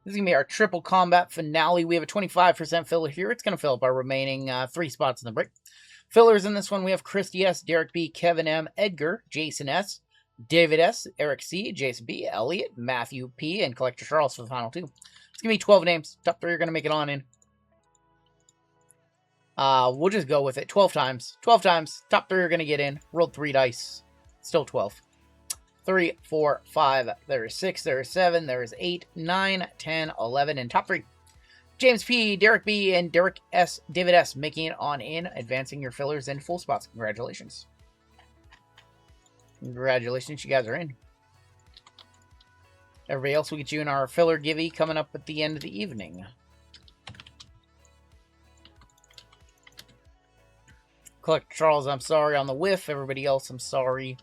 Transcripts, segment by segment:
This is going to be our triple combat finale. We have a 25% filler here. It's going to fill up our remaining 3 spots in the break. Fillers in this one, we have Christy S., Derek B., Kevin M., Edgar, Jason S., David S., Eric C., Jason B., Elliot, Matthew P., and Collector Charles for the final 2. It's going to be 12 names. Top 3 are going to make it on in. We'll just go with it. 12 times. 12 times. Top 3 are going to get in. Rolled 3 dice. Still 12. 3, 4, 5. There is 6. There is 7. There is 8, 9, 10, 11, and top 3. James P., Derek B., and Derek S., David S. making it on in, advancing your fillers and full spots. Congratulations. Congratulations, you guys are in. Everybody else will get you in our filler givey coming up at the end of the evening. Collector Charles, I'm sorry on the whiff. Everybody else, I'm sorry.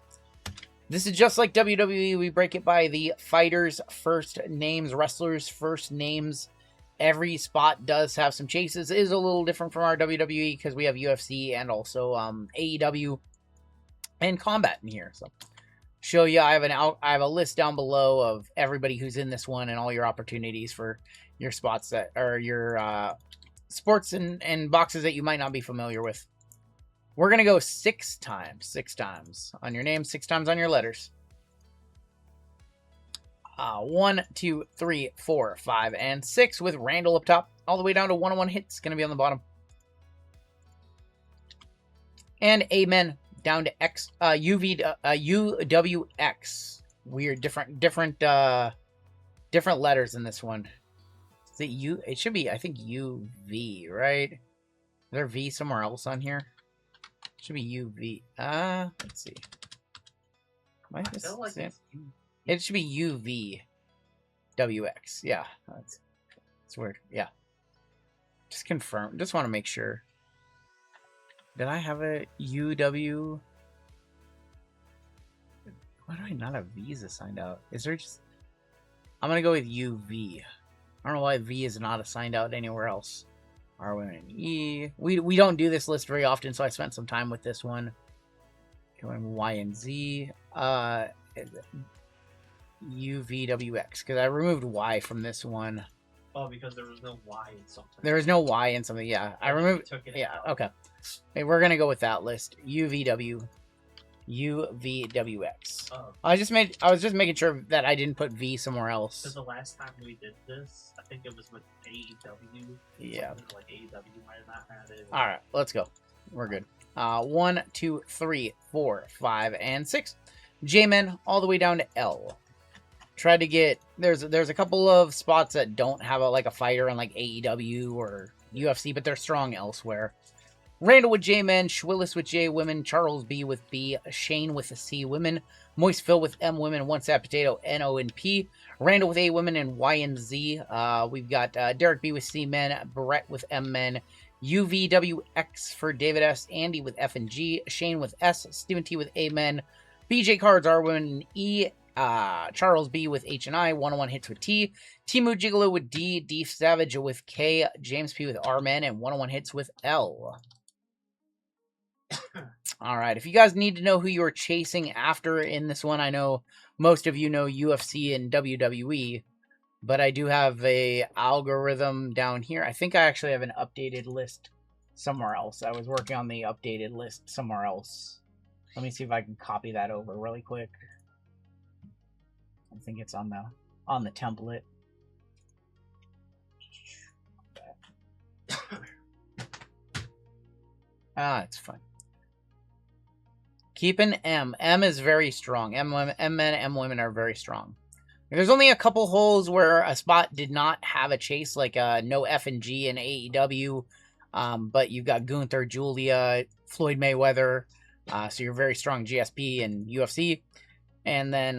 This is just like WWE. We break it by the fighters' first names, wrestlers' first names. Every spot does have some chases. It is a little different from our WWE because we have UFC and also AEW and Combat in here. So, show you. I have a list down below of everybody who's in this one and all your opportunities for your spots that are your sports and boxes that you might not be familiar with. We're gonna go 6 times. 6 times on your name, 6 times on your letters. 1, 2, 3, 4, 5, and 6 with Randall up top, all the way down to 1-on-1 hits. Going to be on the bottom. And Amen down to X, UWX. Weird, different letters in this one. Is it U? It should be, I think, UV, right? Is there V somewhere else on here? It should be UV. Let's see. I feel like it's it should be UVWX. Yeah, that's weird. Yeah. Just confirm. Just want to make sure. Did I have a UW? Why do I not have V's assigned out? Is there just... I'm going to go with UV. I don't know why V is not assigned out anywhere else. R, W, and E. We don't do this list very often, so I spent some time with this one. Going Y and Z. UVWX, because I removed Y from this one. Oh, because there was no Y in something. There was no Y in something, yeah. I removed... Yeah, out. Okay. Hey, we're going to go with that list. UVWX. Oh. I was just making sure that I didn't put V somewhere else. Because the last time we did this, I think it was with AEW. Yeah. Like AEW might have not had it. Alright, let's go. We're good. 1, 2, 3, 4, 5, and 6. J-Men all the way down to L. Tried to get... There's a couple of spots that don't have a fighter in like AEW or UFC, but they're strong elsewhere. Randall with J-Men, Schwillis with J-Women, Charles B with B, Shane with the C-Women, Moist Phil with M-Women, One Sad Potato, N-O and P, Randall with A-Women, and Y and Z. We've got Derek B with C-Men, Brett with M-Men, UVWX for David S, Andy with F and G, Shane with S, Stephen T with A-Men, BJ Cards, R-Women, E, Charles B with H and I, 1-on-1 hits with T, Timu Gigolo with D, D Savage with K, James P with R-Men, and 1-on-1 hits with L. Alright, if you guys need to know who you're chasing after in this one, I know most of you know UFC and WWE, but I do have a algorithm down here. I think I actually have an updated list somewhere else. I was working on the updated list somewhere else. Let me see if I can copy that over really quick. I think it's on the template. It's fine. Keep an M. M is very strong. M-men, M-women are very strong. There's only a couple holes where a spot did not have a chase, like no F and G in AEW. But you've got Gunther, Julia, Floyd Mayweather. So you're very strong GSP and UFC. And then,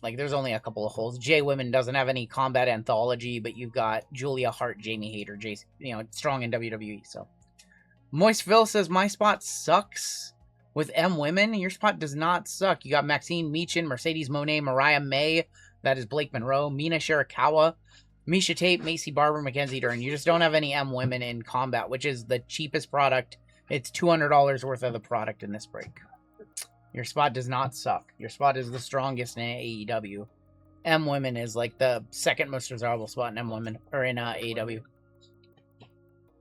there's only a couple of holes. J-Women doesn't have any combat anthology, but you've got Julia Hart, Jamie Hayter, strong in WWE, so. Moist Phil says, my spot sucks with M-Women. Your spot does not suck. You got Maxine Meechin, Mercedes Monet, Mariah May, that is Blake Monroe, Mina Shirakawa, Misha Tate, Macy Barber, Mackenzie Dern. You just don't have any M-Women in combat, which is the cheapest product. It's $200 worth of the product in this break. Your spot does not suck. Your spot is the strongest in AEW M Women is like the second most desirable spot in M Women, or in AEW.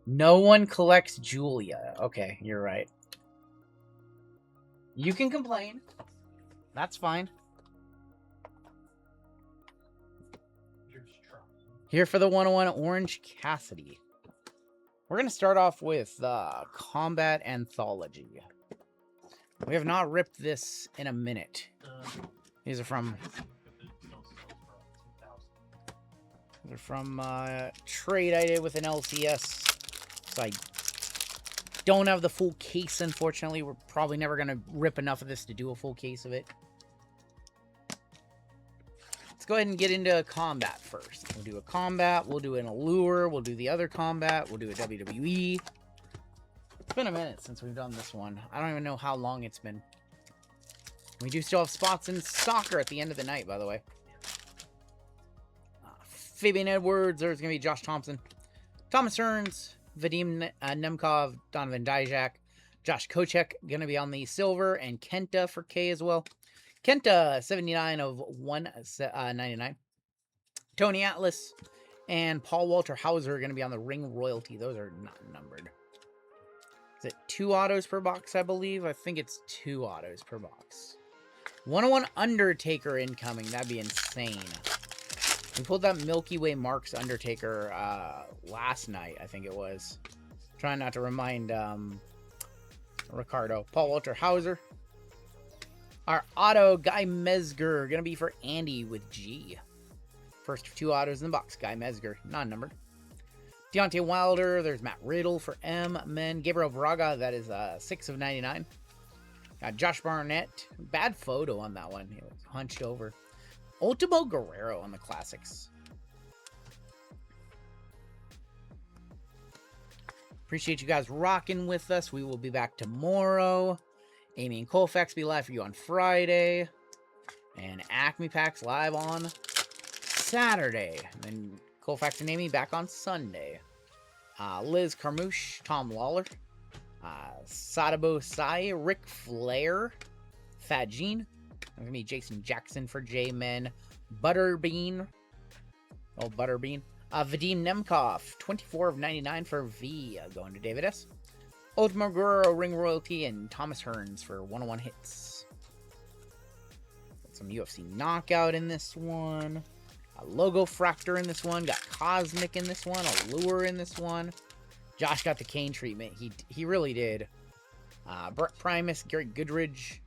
No one collects Julia. Okay, you're right. You can complain. That's fine. Here for the 101 Orange Cassidy. We're going to start off with Combat Anthology. We have not ripped this in a minute. These are from trade I did with an LCS. So I don't have the full case, unfortunately. We're probably never going to rip enough of this to do a full case of it. Let's go ahead and get into combat first. We'll do a combat, we'll do an allure, we'll do the other combat, we'll do a WWE. It's been a minute since we've done this one. I don't even know how long it's been. We do still have spots in soccer at the end of the night, by the way. Fabian Edwards, there's going to be Josh Thompson, Thomas Hearns, Vadim Nemkov, Donovan Dijak, Josh Kochek, going to be on the silver, and Kenta for K as well. Kenta, 79 of 199. Tony Atlas and Paul Walter Hauser are going to be on the ring royalty. Those are not numbered. Is it 2 autos per box, I believe? I think it's 2 autos per box. 101 Undertaker incoming. That'd be insane. We pulled that Milky Way Marks Undertaker last night, I think it was. Trying not to remind Ricardo. Paul Walter Hauser. Our auto, Guy Mesger, going to be for Andy with G. First 2 autos in the box. Guy Mesger, non-numbered. Deontay Wilder, there's Matt Riddle for M. Men. Gabriel Braga, that is 6 of 99. Got Josh Barnett. Bad photo on that one. He was hunched over. Ultimo Guerrero on the classics. Appreciate you guys rocking with us. We will be back tomorrow. Amy and Colfax be live for you on Friday. And Acme Packs live on Saturday. And then Colfax and Amy back on Sunday. Liz Carmouche, Tom Lawler, Sadabo Sai, Ric Flair, Fat Gene. There's going to be Jason Jackson for J-Men. Butterbean. Oh, Butterbean. Vadim Nemkov, 24 of 99 for V. Going to David S. Ultimo Guerrero, Ring Royalty, and Thomas Hearns for 101 hits. Got some UFC Knockout in this one. A Logo Fractor in this one. Got Cosmic in this one. A Lure in this one. Josh got the Kane treatment. He really did. Brett Primus, Gary Goodridge,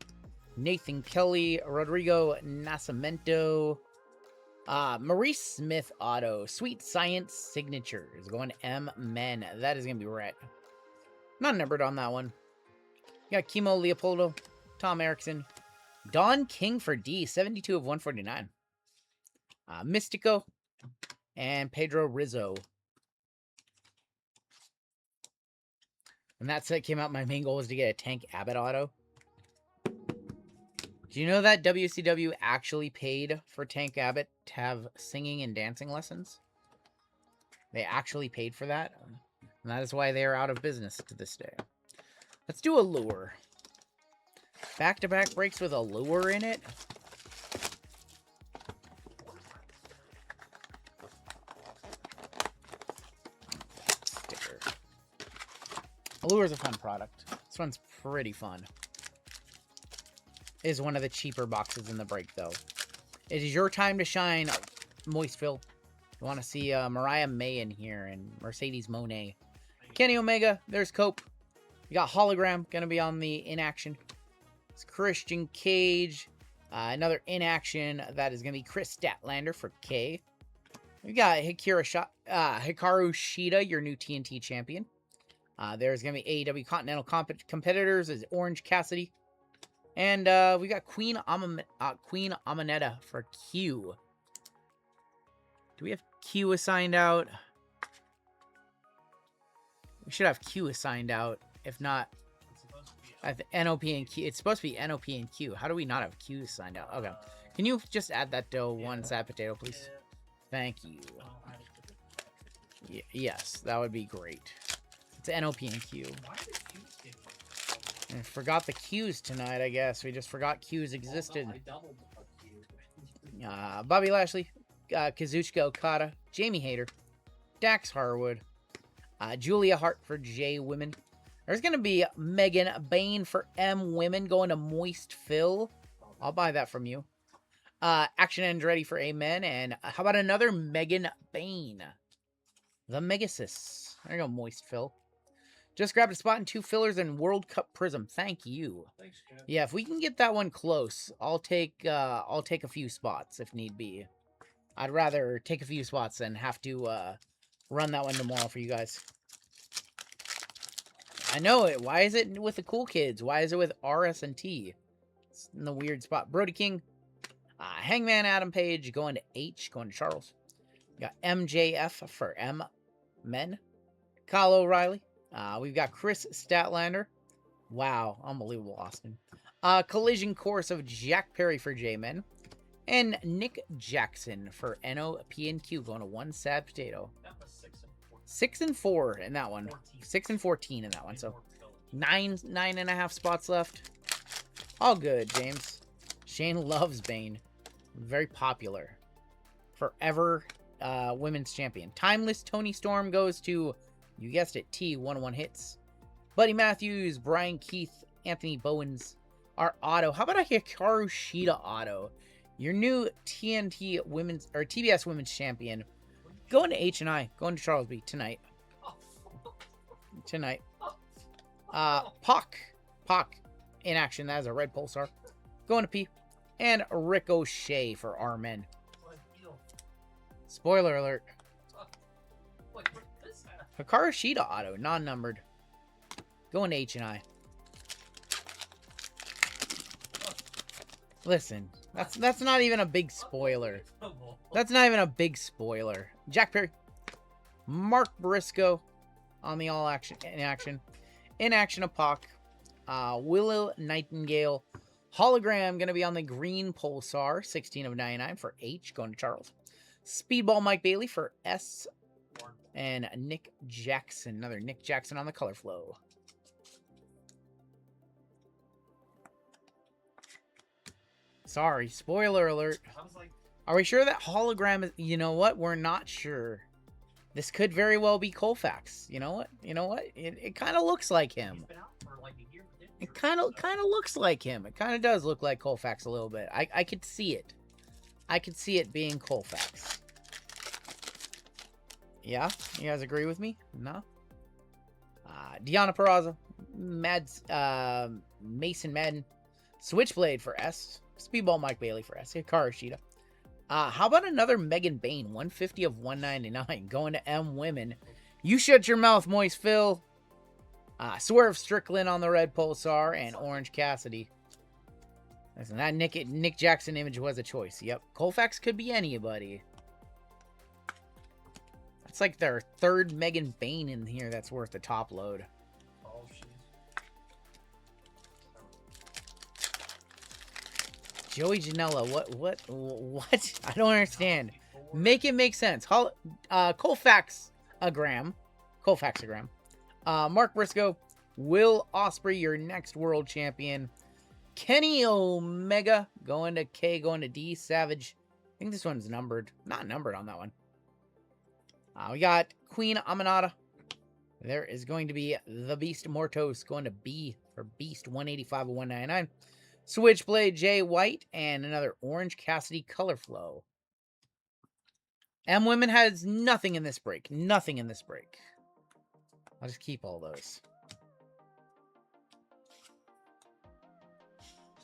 Nathan Kelly, Rodrigo Nascimento, Maurice Smith auto. Sweet Science Signature is going to M. Men. That is going to be red. Not numbered on that one. You got Kimo Leopoldo, Tom Erickson, Don King for D, 72 of 149. Mystico, and Pedro Rizzo. When that set came out, my main goal was to get a Tank Abbott auto. Do you know that WCW actually paid for Tank Abbott to have singing and dancing lessons? They actually paid for that. And that is why they are out of business to this day. Let's do a Lure. Back-to-back breaks with a Lure in it. Sticker. Allure is a fun product. This one's pretty fun. It is one of the cheaper boxes in the break, though. It is your time to shine, Moistville. You want to see Mariah May in here and Mercedes Monet. Kenny Omega, there's Cope. You got Hologram, going to be on the inaction. It's Christian Cage. Another inaction, that is going to be Chris Statlander for K. We got Hikaru Shida, your new TNT champion. There's going to be AEW Continental competitors is Orange Cassidy. And we got Queen Amanetta for Q. Do we have Q assigned out? We should have Q assigned out. If not, NOP and Q. It's supposed to be NOP and Q. How do we not have Q assigned out? Okay. Can you just add that to one sad potato, please? Thank you. Yes, that would be great. It's NOP and Q. I forgot the Qs tonight, I guess. We just forgot Qs existed. Bobby Lashley, Kazuchika Okada, Jamie Hayter, Dax Harwood, Julia Hart for J Women. There's going to be Megan Bain for M Women going to Moist Phil. I'll buy that from you. Action Andretti for Amen. And how about another Megan Bain? The Megasis. There you go, Moist Phil. Just grabbed a spot in 2 fillers and World Cup Prism. Thank you. Thanks, Jeff. Yeah, if we can get that one close, I'll take a few spots if need be. I'd rather take a few spots than have to run that one tomorrow for you guys. I know it. Why is it with the cool kids? Why is it with RS and T? It's in the weird spot. Brody King, Hangman Adam Page going to H, going to Charles. We got MJF for M Men. Kyle O'Reilly. We've got Chris Statlander. Wow, unbelievable, Austin. Collision Course of Jack Perry for J-Men. And Nick Jackson for NOPNQ going to 1 Sad Potato. That was 6-4. 6 and 4 in that one. 14. 6 and 14 in that one. So 9.5 spots left. All good, James. Shane loves Bane. Very popular. Forever women's champion. Timeless Tony Storm goes to, you guessed it, T11 hits. Buddy Matthews, Brian Keith, Anthony Bowens, our auto. How about a Hikaru Shida auto? Your new TNT women's or TBS women's champion. Going to H&I. Going to Charles B tonight. Tonight. Pac in action. That is a red pulsar. Going to P. And Ricochet for our men. Spoiler alert. Hikaru Shida auto, non-numbered. Going to H&I. Listen, that's not even a big spoiler. That's not even a big spoiler. Jack Perry. Mark Briscoe on the all action in action. In action of Pac. Willow Nightingale. Hologram going to be on the green pulsar. 16 of 99 for H. Going to Charles. Speedball Mike Bailey for S. And Nick Jackson. Another Nick Jackson on the color flow. Sorry, spoiler alert. Are we sure that hologram is... You know what? We're not sure. This could very well be Colfax. You know what? You know what? It kind of looks like him. It kind of looks like him. It kind of does look like Colfax a little bit. I could see it. I could see it being Colfax. Yeah? You guys agree with me? No? Deanna Peraza. Mason Madden. Switchblade for S. Speedball Mike Bailey for S. Hikaru Shida. How about another Megan Bain? 150 of 199. Going to M Women. You shut your mouth, Moist Phil. Swerve Strickland on the red pulsar. And Orange Cassidy. Listen, that Nick Jackson image was a choice. Yep. Colfax could be anybody. That's like their third Megan Bain in here that's worth the top load. Joey Janela, what? I don't understand. Make it make sense. Colfax-agram. Mark Briscoe. Will Ospreay, your next world champion. Kenny Omega going to K, going to D. Savage. I think this one's numbered. Not numbered on that one. We got Queen Aminata. There is going to be the Beast Mortos going to B for Beast 185 of 199. Switchblade Jay White and another Orange Cassidy color flow. M Women has nothing in this break. Nothing in this break. I'll just keep all those.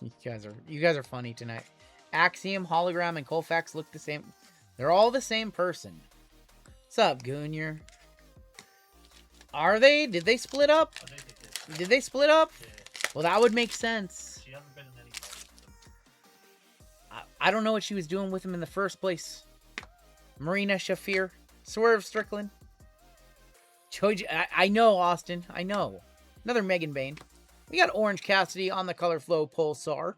You guys are funny tonight. Axiom, Hologram, and Colfax look the same. They're all the same person. What's up, Goonier? Are they? Did they split up? Did they split up? Well, that would make sense. She hasn't been in any fight. I don't know what she was doing with him in the first place. Marina Shafir. Swerve Strickland. Choji. I know, Austin. I know. Another Megan Bain. We got Orange Cassidy on the Color Flow Pulsar.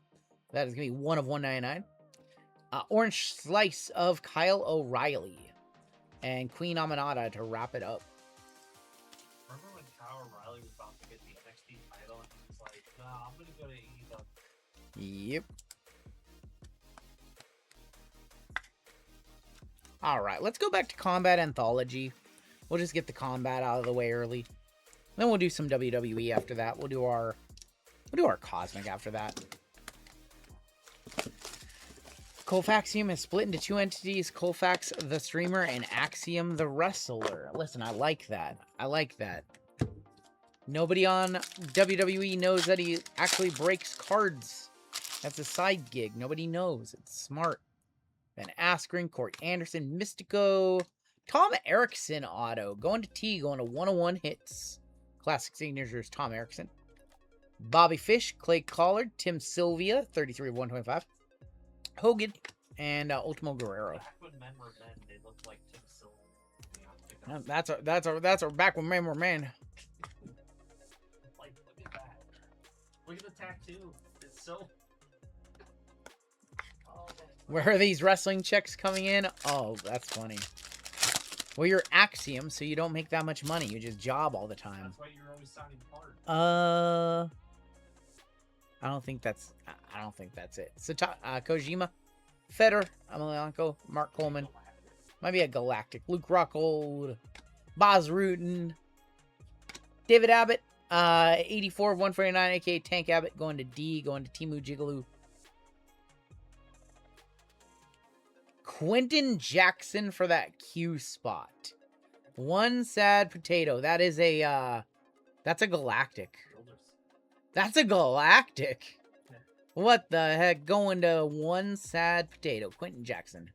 That is going to be 1 of 199. Orange Slice of Kyle O'Reilly. And Queen Aminata to wrap it up. Remember when Kyle O'Reilly was about to get the NXT title and he was like, nah, I'm going to go to AEW. Yep. All right, let's go back to Combat Anthology. We'll just get the combat out of the way early. Then we'll do some WWE after that. We'll do our Cosmic after that. Colfaxium is split into two entities, Colfax the streamer and Axiom the wrestler. Listen, I like that. I like that. Nobody on WWE knows that he actually breaks cards. That's a side gig. Nobody knows. It's smart. Van Askren, Corey Anderson, Mystico, Tom Erickson auto. Going to T, going to 101 hits. Classic signatures, Tom Erickson. Bobby Fish, Clay Collard, Tim Sylvia, 33 of 125. Hogan, and Ultimo Guerrero. Back when men were men, they looked like Tim Silver. That's our back when men were men. Like, look at that. Look at the tattoo. It's so. Oh, Where are these wrestling checks coming in? Oh, that's funny. Well, you're Axiom, so you don't make that much money. You just job all the time. that's why you're always signing cards. I don't think that's it. So, Kojima, Federer, Emelianenko, Mark Coleman. Might be a Galactic. Luke Rockhold, Baz Rutten, David Abbott, 84 of 149, aka Tank Abbott, going to D, going to Timu Jigaloo. Quentin Jackson for that Q spot. One sad potato. That is a, that's a Galactic. That's a Galactic. What the heck? Going to one sad potato. Quentin Jackson.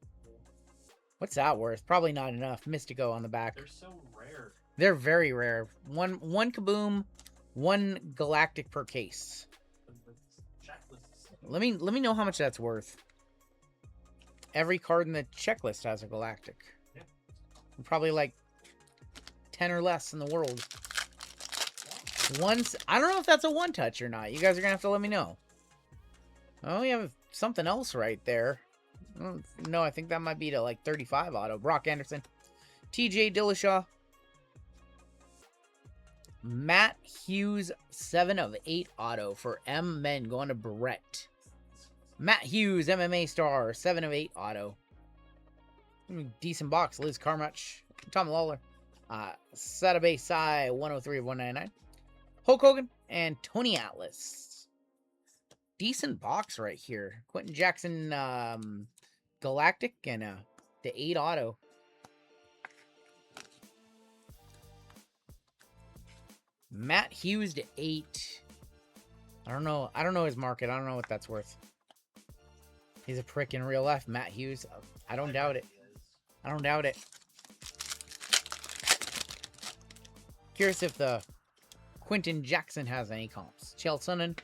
What's that worth? Probably not enough. Mystico on the back. They're so rare. They're very rare. One Kaboom, one Galactic per case. The checklist is so Let me know how much that's worth. Every card in the checklist has a Galactic. Yeah. Probably like 10 or less in the world. Once, I don't know if that's a one touch or not. You guys are gonna have to let me know. Oh, we have something else right there. No, I think that might be to like 35 auto. Brock Anderson, TJ Dillashaw, Matt Hughes, 7 of 8 auto for M Men, going to Brett. Matt Hughes, MMA star, 7 of 8 auto. Decent box. Liz Carmuch, Tom Lawler, Saturday Sai, 103 of 199. Hulk Hogan and Tony Atlas. Decent box right here. Quentin Jackson, Galactic, and the 8 auto. Matt Hughes to 8. I don't know his market. I don't know what that's worth. He's a prick in real life, Matt Hughes. I don't doubt it. I don't doubt it. Curious if the Quentin Jackson has any comps. Chael Sonnen,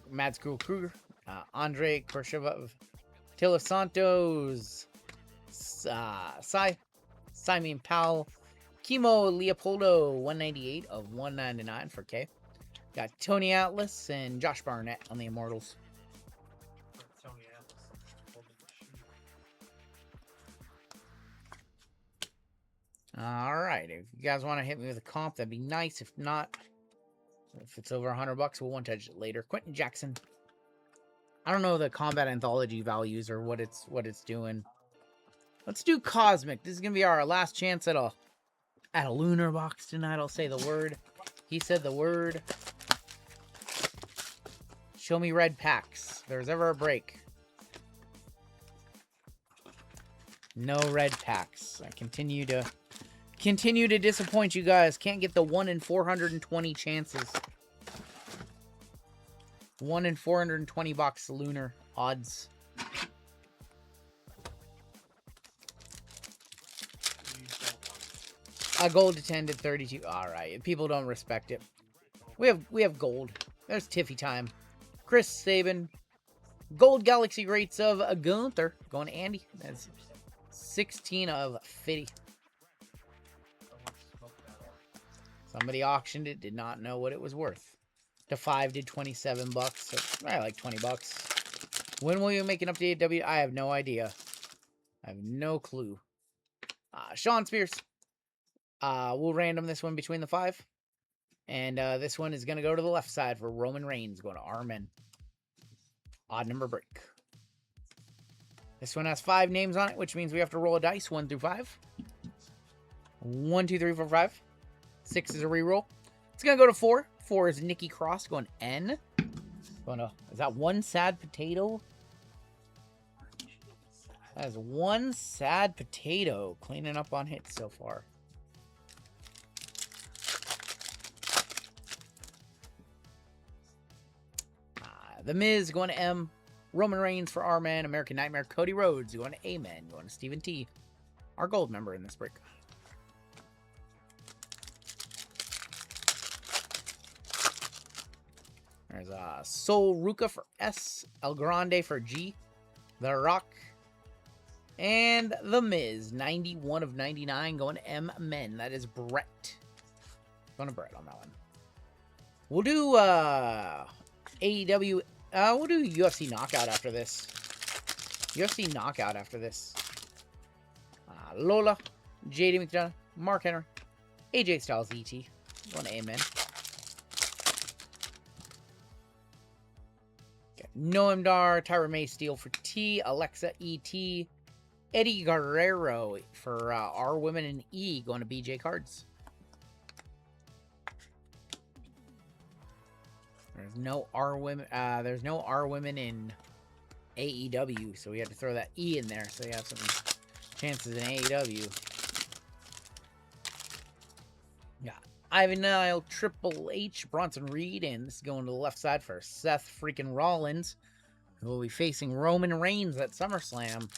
Mads Kruger, Andre Korshevov, Taylor Santos, Simon Powell, Kimo Leopoldo, 198 of 199 for K. Got Tony Atlas and Josh Barnett on the Immortals. Tony Atlas. Holding the shoe. All right, if you guys want to hit me with a comp, that'd be nice. If not, if it's over $100, we'll one touch it later. Quentin Jackson. I don't know the combat anthology values or what it's doing. Let's do Cosmic. This is gonna be our last chance at a lunar box tonight. I'll say the word. He said the word. Show me red packs. If there's ever a break. No red packs. I continue to disappoint you guys. Can't get the 1 in 420 chances. 1 in 420 box lunar odds. A gold to 10 to 32. All right, people don't respect it. We have gold. There's Tiffy time. Chris Sabin. Gold Galaxy Greats of Gunther. Going to Andy. That's 16 of 50. Somebody auctioned it. Did not know what it was worth. To 5 did 27 bucks. So I like 20 bucks. When will you make an updated W? I have no idea. I have no clue. Sean Spears. We'll random this one between the 5. And this one is going to go to the left side for Roman Reigns. Going to Armin. Odd number break. This one has 5 names on it, which means we have to roll a dice 1 through 5. 1, 2, 3, 4, 5. 6 is a reroll. It's gonna go to 4. 4 is Nikki Cross going N. Going to, is that one sad potato? That is one sad potato. Cleaning up on hits so far. The Miz going to M. Roman Reigns for R-Man. American Nightmare. Cody Rhodes going to A-Man. Going to Stephen T. Our gold member in this break. There's Sol Ruka for S. El Grande for G. The Rock. And The Miz. 91 of 99 going to M. Men. That is Brett. Going to Brett on that one. We'll do AEW. We'll do UFC Knockout after this. UFC Knockout after this. Lola, JD McDonough, Mark Henry, AJ Styles, ET. Going to Amen. Noam Dar, Tyra May Steele for T, Alexa ET, Eddie Guerrero for R Women and E. Going to BJ Cards. There's no R women. There's no R women in AEW, so we have to throw that E in there so you have some chances in AEW. Yeah, Ivan Nile, Triple H, Bronson Reed, and this is going to the left side for Seth freaking Rollins, who will be facing Roman Reigns at SummerSlam.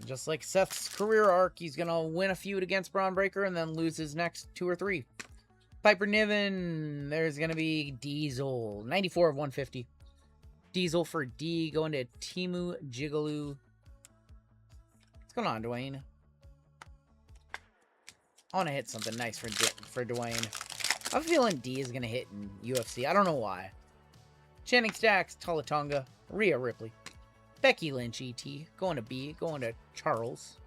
Just like Seth's career arc, he's gonna win a feud against Braun Breaker and then lose his next 2 or 3. Piper Niven, there's going to be Diesel, 94 of 150. Diesel for D, going to Timu Jigaloo. What's going on, Dwayne? I want to hit something nice for Dwayne. I have a feeling D is going to hit in UFC. I don't know why. Channing Stacks, Talatonga, Rhea Ripley. Becky Lynch, ET, going to B, going to Charles.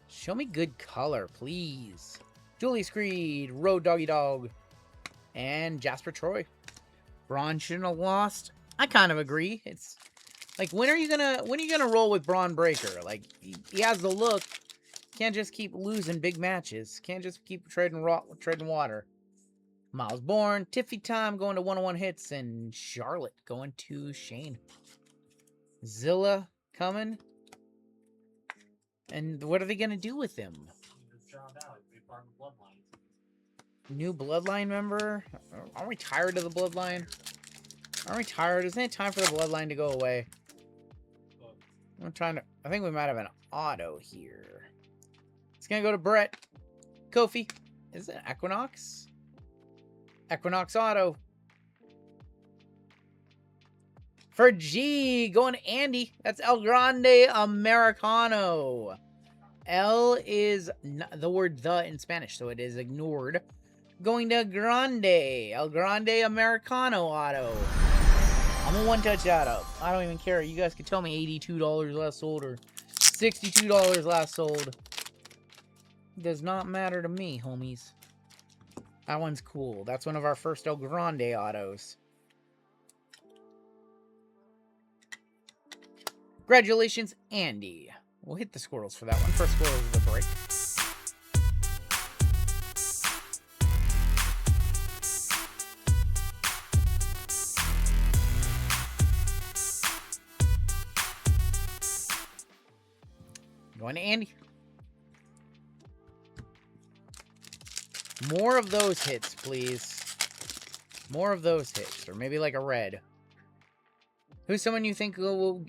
Show me good color, please. Julius Creed, Road Doggy Dog, and Jasper Troy. Braun shouldn't have lost. I kind of agree. It's like, when are you gonna roll with Braun Breaker? Like, he has the look. Can't just keep losing big matches. Can't just keep trading water. Miles Bourne, Tiffy Time going to 101 hits, and Charlotte going to Shane. Zilla coming. And what are they going to do with him? New Bloodline member? Aren't we tired of the Bloodline? Aren't we tired? Isn't it time for the Bloodline to go away? I'm trying to... I think we might have an auto here. It's going to go to Brett. Kofi. Is it Equinox? Equinox auto. For G, going to Andy. That's El Grande Americano. L is the word the in Spanish, so it is ignored. Going to Grande. El Grande Americano auto. I'm a one-touch auto. I don't even care. You guys could tell me $82 last sold or $62 last sold. Does not matter to me, homies. That one's cool. That's one of our first El Grande autos. Congratulations, Andy. We'll hit the squirrels for that one. First squirrels of the break. Going to Andy. More of those hits, please. More of those hits, or maybe like a red. Who's someone you think will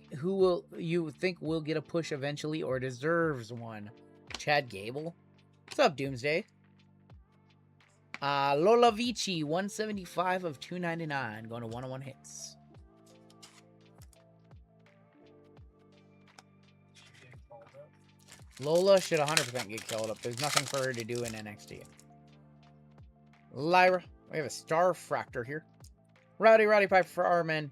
get a push eventually or deserves one? Chad Gable. What's up, Doomsday? Lola Vici, 175 of 299, going to 101 hits. Lola should 100% get killed up. There's nothing for her to do in NXT. Lyra. We have a Star Fractor here. Rowdy Piper for R-Men.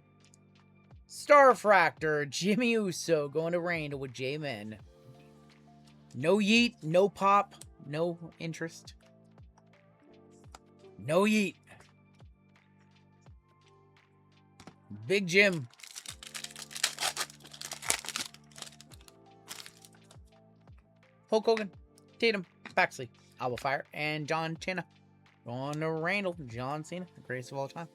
Star Fractor. Jimmy Uso going to Reign with J-Men. No yeet, no pop, no interest. No yeet. Big Jim. Hulk Hogan, Tatum, Paxley, Alba Fire, and John Cena. On to Randall, John Cena, the greatest of all time.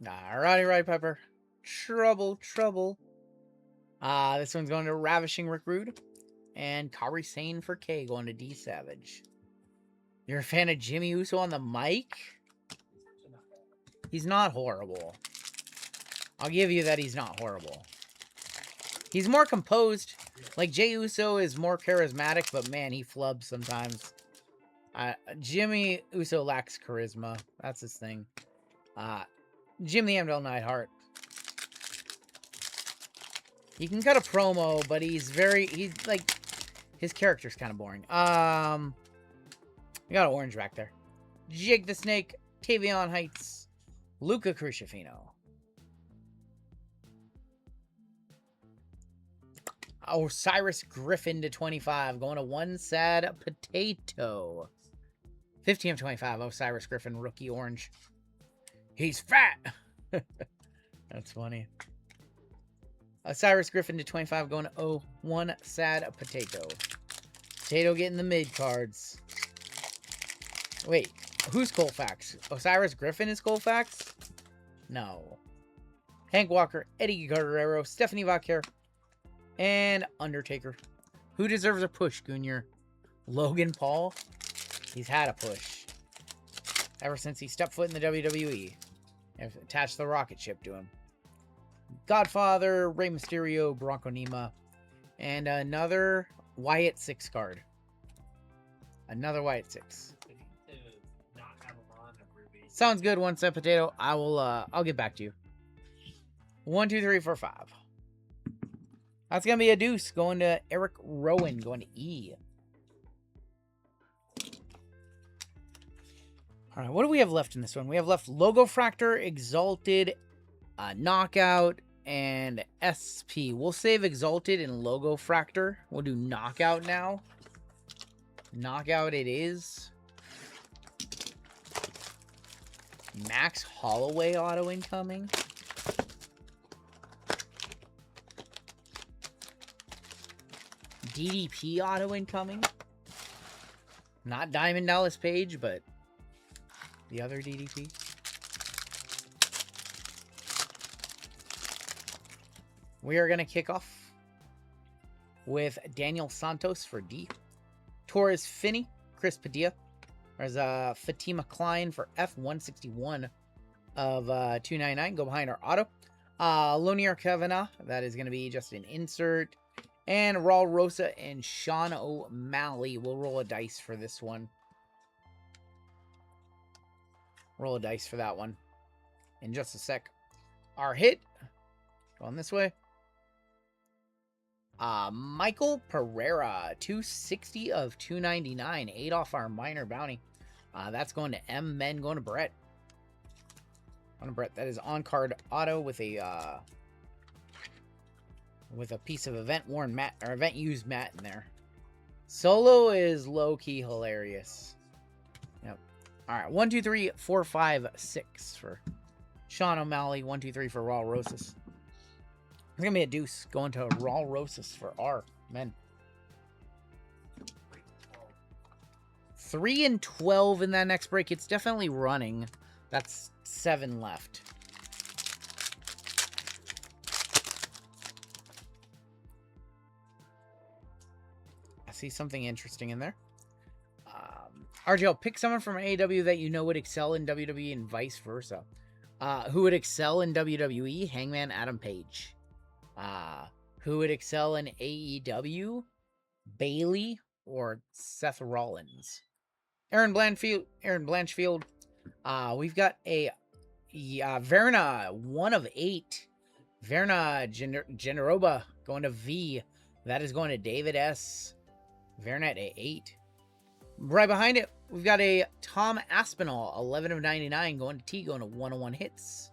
Alrighty, right, Pepper. Trouble. This one's going to Ravishing Rick Rude. And Kairi Sane for K going to D Savage. You're a fan of Jimmy Uso on the mic? He's not horrible. I'll give you that he's not horrible. He's more composed. Like, Jey Uso is more charismatic, but man, he flubs sometimes. Jimmy Uso lacks charisma. That's his thing. Jim the Anvil Neidhart. He can cut a promo, but he's like, his character's kind of boring. We got an orange back there. Jake the Snake, Tavion Heights, Luca Crucifino. Osiris Griffin to 25, going to One Sad Potato. 15 of 25, Osiris Griffin, rookie orange. He's fat! That's funny. Osiris Griffin to 25, going to One Sad Potato. Potato getting the mid cards. Wait, who's Colfax? Osiris Griffin is Colfax? No. Hank Walker, Eddie Guerrero, Stephanie Vaquer, and Undertaker. Who deserves a push, Gunyer? Logan Paul? He's had a push. Ever since he stepped foot in the WWE. And attached the rocket ship to him. Godfather, Rey Mysterio, Bronco Nima, and another Wyatt 6 card. Another Wyatt 6. Sounds good, One Set Potato. I'll get back to you. 1, 2, 3, 4, 5. That's gonna be a deuce going to Eric Rowan, going to E. All right, what do we have left in this one? We have left Logo Fractor, Exalted, Knockout, and SP. We'll save Exalted and Logo Fractor. We'll do Knockout now. Knockout it is. Max Holloway auto incoming. DDP auto incoming. Not Diamond Dallas Page, but the other DDP. We are going to kick off with Daniel Santos for D. Torres Finney, Chris Padilla. There's Fatima Klein for F161 of 299. Go behind our auto. Lonier Kavanagh. That is going to be just an insert. And Raul Rosa and Sean O'Malley. We'll roll a dice for this one. Roll a dice for that one in just a sec. Our hit. Going this way. Michael Pereira. 260 of 299. 8 off our minor bounty. That's going to M. Men going to Brett. On Brett. That is on card auto with a piece of event worn mat or event used mat in there. Solo is low key hilarious. Yep. All right. 1, 2, 3, 4, 5, 6 for Sean O'Malley. 1, 2, 3 for Raul Rosas. It's gonna be a deuce going to Raul Rosas for R. Men. 3 and 12 in that next break. It's definitely running. That's 7 left. I see something interesting in there. RGL, pick someone from AEW that you know would excel in WWE and vice versa. Who would excel in WWE? Hangman Adam Page. Who would excel in AEW? Bailey or Seth Rollins? Aaron Blanchfield. We've got a Verna, 1 of 8. Verna Generoba going to V. That is going to David S. Verna at 8. Right behind it, we've got a Tom Aspinall, 11 of 99, going to T, going to 101 hits.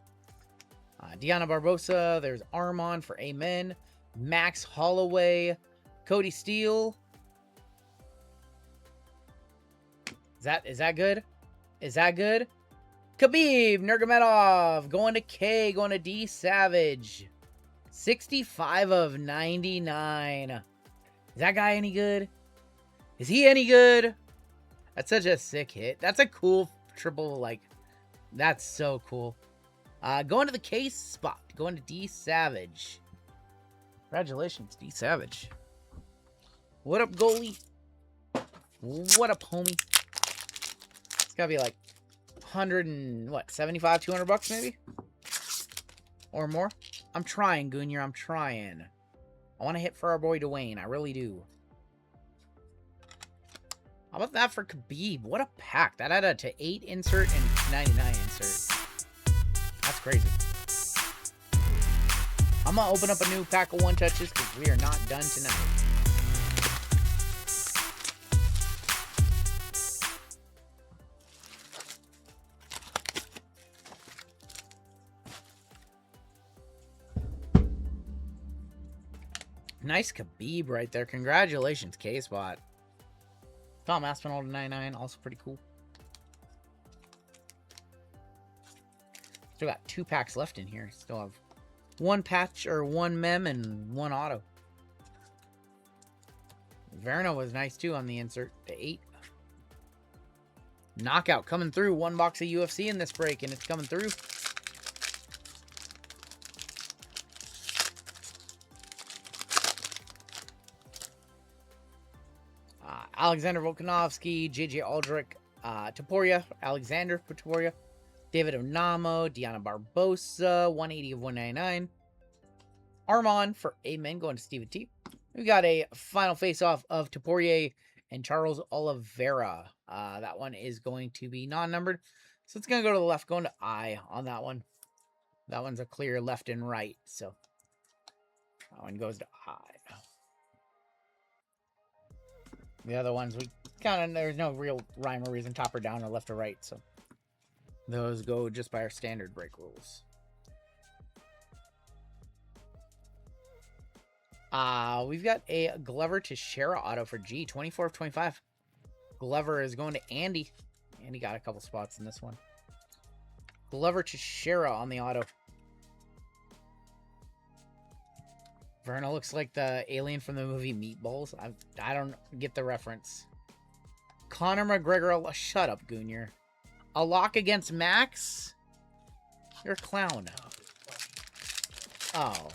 Deanna Barbosa, there's Armon for Amen. Max Holloway, Cody Steele. Is that good? Is that good? Khabib Nurmagomedov going to K, going to D Savage. 65 of 99. Is that guy any good? Is he any good? That's such a sick hit. That's a cool triple, like, that's so cool. Going to the K spot. Going to D Savage. Congratulations, D Savage. What up, goalie? What up, homie? It's gotta be like 100 and what, 75, 200 bucks maybe? Or more? I'm trying, Goonier. I'm trying. I want to hit for our boy Dwayne. I really do. How about that for Khabib? What a pack. That added to 8 insert and 99 insert. That's crazy. I'm going to open up a new pack of one touches because we are not done tonight. Nice Khabib right there. Congratulations, K-Spot. Tom Aspinall to 99. Also pretty cool. Still got 2 packs left in here. Still have 1 patch or 1 mem and 1 auto. Verna was nice too on the insert to 8. Knockout coming through. 1 box of UFC in this break, and it's coming through. Alexander Volkanovski, JJ Aldrich, Topuria, Alexander Topuria, David Onamo, Diana Barbosa, 180 of 199. Armand for Amen going to Steven T. We got a final face-off of Topuria and Charles Oliveira. That one is going to be non-numbered. So it's going to go to the left, going to I on that one. That one's a clear left and right. So that one goes to I. The other ones, we kind of, there's no real rhyme or reason, top or down or left or right. So those go just by our standard break rules. We've got a Glover Teixeira auto for G, 24 of 25. Glover is going to Andy. Andy got a couple spots in this one. Glover Teixeira on the auto. Verna looks like the alien from the movie Meatballs. I don't get the reference. Conor McGregor. Shut up, Goonier. A lock against Max? You're a clown. Oh.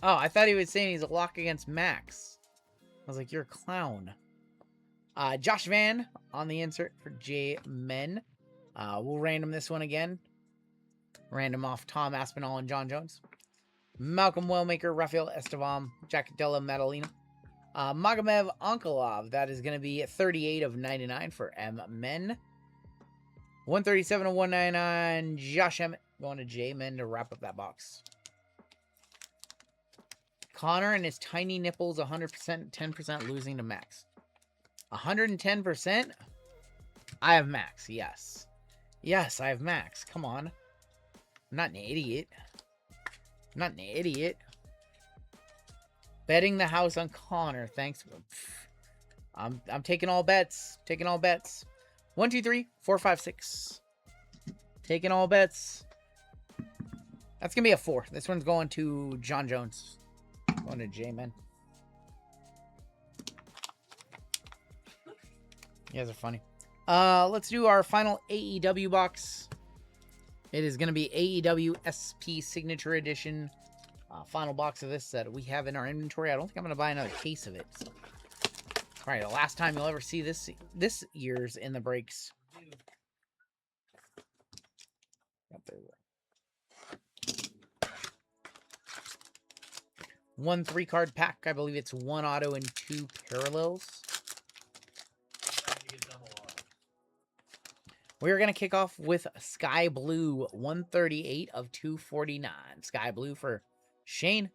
Oh, I thought he was saying he's a lock against Max. I was like, you're a clown. Josh Van on the insert for J Men. We'll random this one again. Random off Tom Aspinall and John Jones. Malcolm Wellmaker, Rafael Estevam, Jack Della Madalena. Magomed Ankalaev, that is going to be 38 of 99 for M Men. 137 of 199, Josh Emmett going to J Men to wrap up that box. Connor and his tiny nipples, 100%, 10% losing to Max. 110%? I have Max, yes. Yes, I have Max. Come on. I'm not an idiot. I'm not an idiot. Betting the house on Connor. Thanks. I'm taking all bets. Taking all bets. 1, 2, 3, 4, 5, 6. Taking all bets. That's going to be a 4. This one's going to John Jones. Going to J-Man. You guys are funny. Let's do our final AEW box. It is going to be AEW SP Signature Edition. Final box of this that we have in our inventory. I don't think I'm going to buy another case of it. So. All right, the last time you'll ever see this year's in the breaks. One 3-card pack. I believe it's 1 auto and 2 parallels. We're going to kick off with Sky Blue, 138 of 249. Sky Blue for Shane.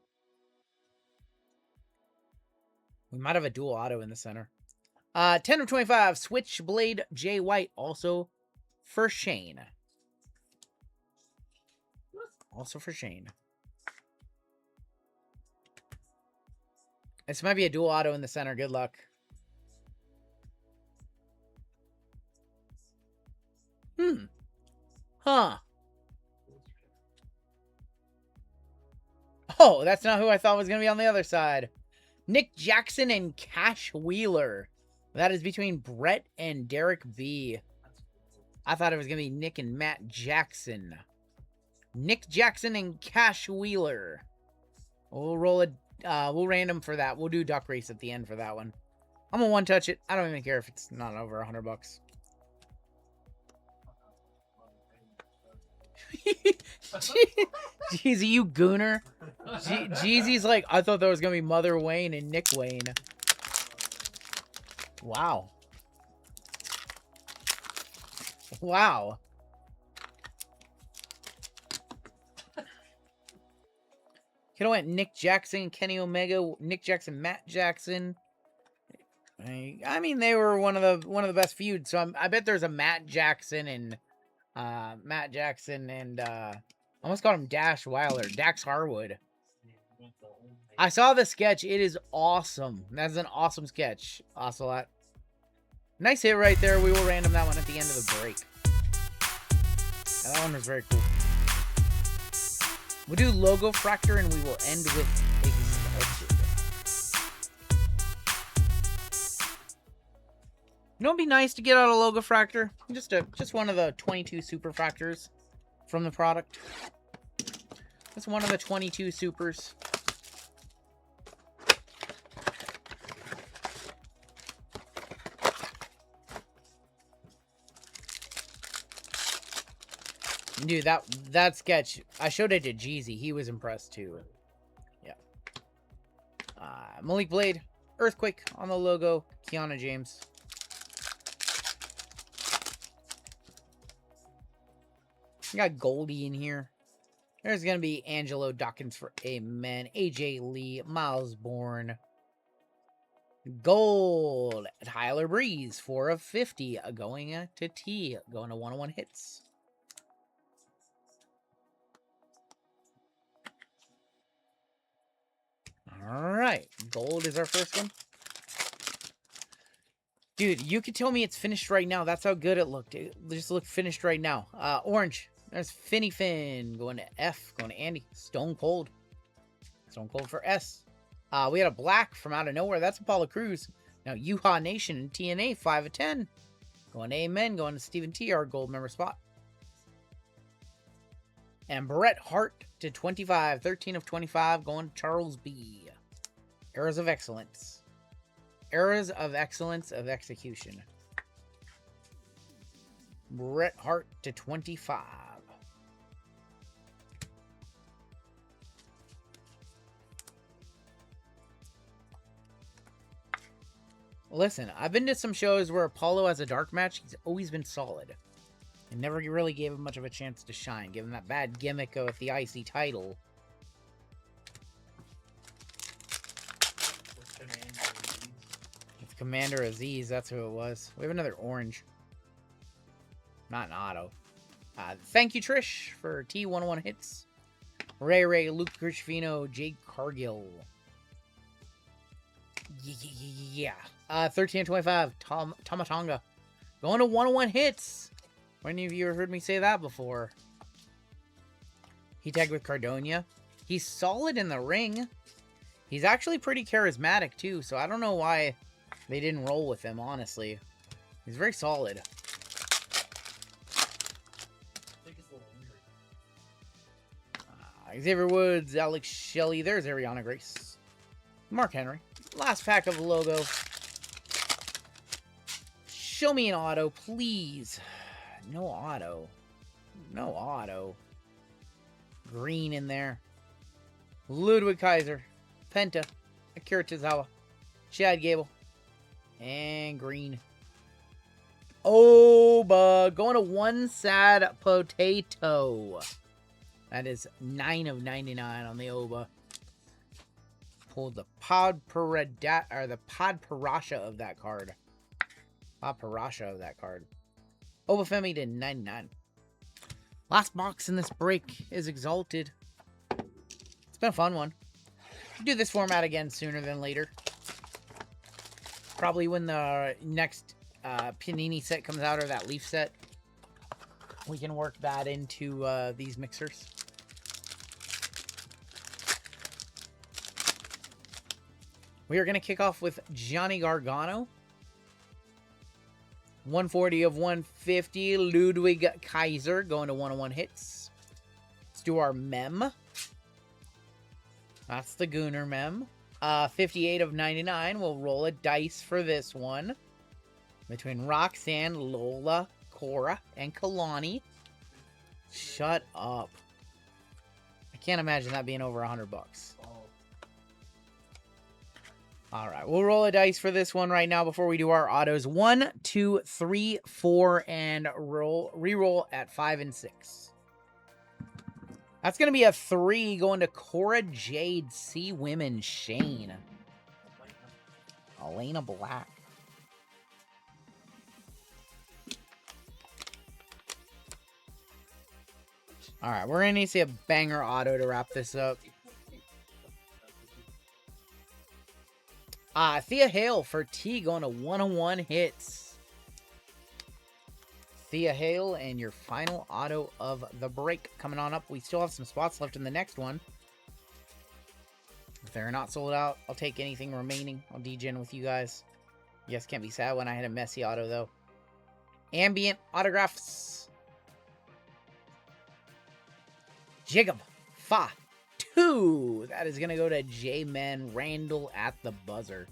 We might have a dual auto in the center. 10 of 25, Switchblade Jay White, also for Shane. This might be a dual auto in the center. Good luck. Huh. Oh, that's not who I thought was going to be on the other side. Nick Jackson and Cash Wheeler. That is between Brett and Derek B. I thought it was going to be Nick and Matt Jackson. Nick Jackson and Cash Wheeler. We'll roll a... we'll random for that. We'll do Duck Race at the end for that one. I'm going to one-touch it. I don't even care if it's not over $100. Jeezy, you gooner. Jeezy's like, I thought that was going to be Mother Wayne and Nick Wayne. Wow. Wow. Could have went Nick Jackson, Kenny Omega, Nick Jackson, Matt Jackson. I mean, they were one of the best feuds. So I bet there's a Matt Jackson and I almost called him Dash Wilder, Dax Harwood. I saw the sketch. It is awesome. That's an awesome sketch, Ocelot. Nice hit right there. We will random that one at the end of the break. That one was very cool. We'll do Logo Fractor and we will end with Exalted. You know, it'd be nice to get out a Logo Fractor. Just one of the 22 Super Fractors from the product. That's one of the 22 Supers. Dude, that sketch, I showed it to Jeezy. He was impressed too. Yeah. Malik Blade, Earthquake on the logo, Kiana James. We got Goldie in here. There's going to be Angelo Dawkins for Amen. AJ Lee, Miles Bourne. Gold, Tyler Breeze, 4 of 50. Going to T. Going to 101 hits. Alright, gold is our first one. Dude, you could tell me it's finished right now. That's how good it looked. It just looked finished right now. Orange. There's Finny Finn. Going to F. Going to Andy. Stone Cold. Stone Cold for S. We had a black from out of nowhere. That's Apollo Cruz. Now, Yuha Nation and TNA, 5 of 10. Going to Amen. Going to Stephen T, our gold member spot. And Bret Hart to 25. 13 of 25. Going to Charles B. Eras of Excellence. Eras of Excellence of Execution. Bret Hart to 25. Listen, I've been to some shows where Apollo has a dark match. He's always been solid. And never really gave him much of a chance to shine. Give him that bad gimmick with the IC title. It's Commander Aziz. That's who it was. We have another orange. Not an auto. Thank you, Trish, for T11 hits. Ray, Luke Crispino, Jake Cargill. Yeah. 13 and 25. Tomatonga. Going to 101 hits. Any of you have heard me say that before? He tagged with Cardonia. He's solid in the ring. He's actually pretty charismatic, too, so I don't know why they didn't roll with him, honestly. He's very solid. Xavier Woods, Alex Shelley. There's Ariana Grace. Mark Henry. Last pack of the logo. Show me an auto, please. No auto. No auto. Green in there. Ludwig Kaiser. Penta. Akira Tozawa. Chad Gable. And green. Oba. Going to one sad potato. That is 9 of 99 on the Oba. Pulled the Pod Parasha of that card. Pod Parasha of that card. Obafemi to 99. Last box in this break is Exalted. It's been a fun one. We'll do this format again sooner than later. probably when the next Panini set comes out, or that Leaf set, we can work that into these mixers. We are going to kick off with Johnny Gargano. 140 of 150. Ludwig Kaiser going to 101 hits. Let's do our mem. That's the Gooner mem. 58 of 99. We'll roll a dice for this one. Between Roxanne, Lola, Cora, and Kalani. Shut up. I can't imagine that being over $100. All right, we'll roll a dice for this one right now before we do our autos. 1, 2, 3, 4, and re-roll at 5 and 6. That's going to be a 3 going to Cora Jade, C. Women, Shane. Elena Black. All right, we're going to need to see a banger auto to wrap this up. Thea Hale for T going to 101 hits. Thea Hale, and your final auto of the break coming on up. We still have some spots left in the next one. If they're not sold out, I'll take anything remaining. I'll degen with you guys. You guys can't be sad when I had a messy auto, though. Ambient autographs. Jacob Fa 2. That is going to go to J-Men Randall at the buzzer.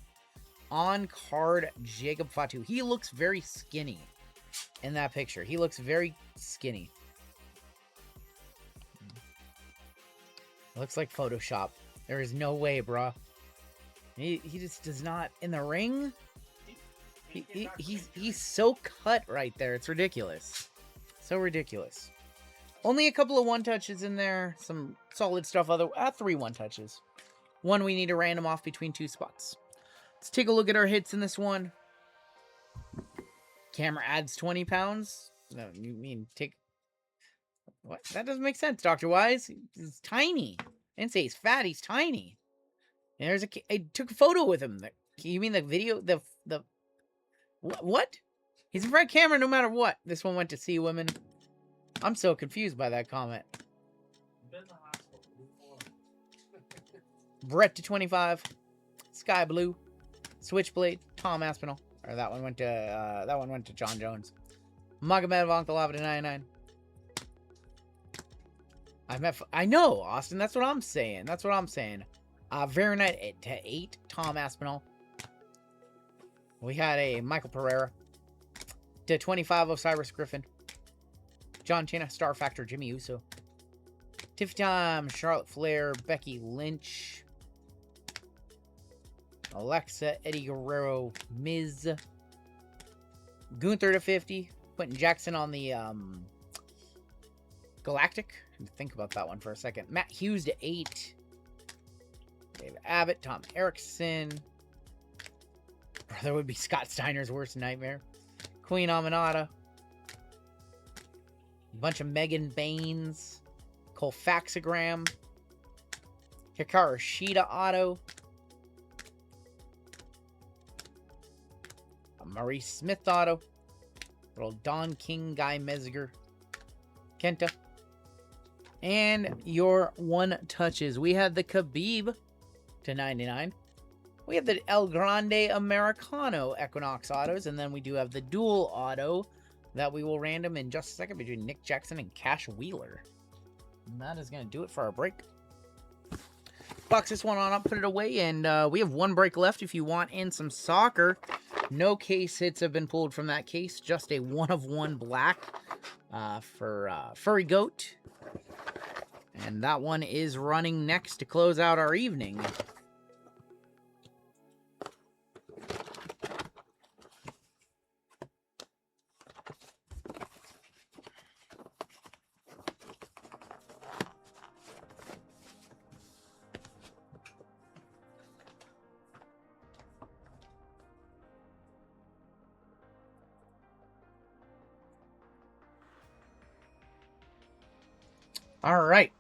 On card, Jacob Fatu. He looks very skinny in that picture. He looks very skinny. Looks like Photoshop. There is no way, bruh. He just does not... In the ring, he's so cut right there. It's ridiculous. So ridiculous. Only a couple of one-touches in there. Some solid stuff. 3 one-touches. One we need to random off between 2 spots. Let's take a look at our hits in this one. Camera adds 20 pounds. No, you mean take... What? That doesn't make sense, Dr. Wise. He's tiny. I didn't say he's fat. He's tiny. And there's I took a photo with him. You mean the video? The what? He's in front of camera no matter what. This one went to see women. I'm so confused by that comment. Brett to 25. Sky Blue. Switchblade. Tom Aspinall. Or that one went to John Jones. Magomed Vonkalava to 99. I know, Austin. That's what I'm saying. That's what I'm saying. Veronite to 8. Tom Aspinall. We had a Michael Pereira to 25 Osiris Griffin. John Cena, Star Factor, Jimmy Uso. Tiff Time, Charlotte Flair, Becky Lynch. Alexa, Eddie Guerrero, Miz. Gunther to 50. Quentin Jackson on the Galactic. Think about that one for a second. Matt Hughes to 8. Dave Abbott, Tom Erickson. That would be Scott Steiner's worst nightmare. Queen Aminata. A bunch of Megan Baines. Cole Faxagram. Hikaru Shida auto. A Maurice Smith auto. Little Don King Guy Mesger. Kenta. And your one touches. We had the Khabib to 99. We have the El Grande Americano Equinox autos. And then we do have the dual auto that we will random in just a second between Nick Jackson and Cash Wheeler. And that is going to do it for our break. Box this one on up, put it away, and we have one break left if you want in some soccer. No case hits have been pulled from that case. Just a 1/1 black for Furry Goat. And that one is running next to close out our evening. All right.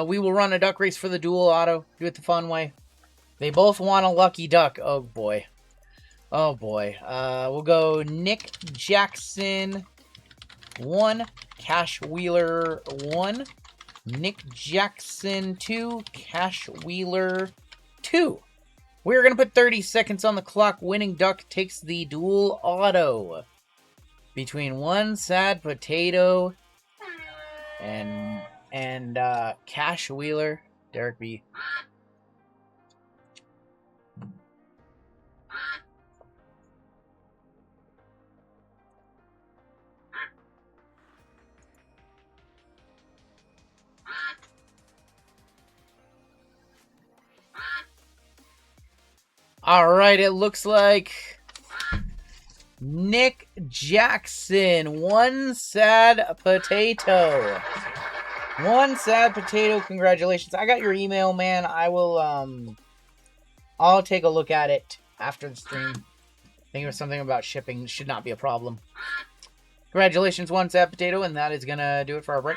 We will run a duck race for the dual auto. Do it the fun way. They both want a lucky duck. Oh, boy. Oh boy. We'll go Nick Jackson 1, Cash Wheeler 1, Nick Jackson 2, Cash Wheeler 2. We're going to put 30 seconds on the clock. Winning Duck takes the dual auto between one Sad Potato and Cash Wheeler. Derek B. All right, it looks like Nick Jackson, one Sad Potato. One Sad Potato, congratulations. I got your email, man. I will, I'll take a look at it after the stream. I think it was something about shipping. Should not be a problem. Congratulations, one Sad Potato, and that is going to do it for our break.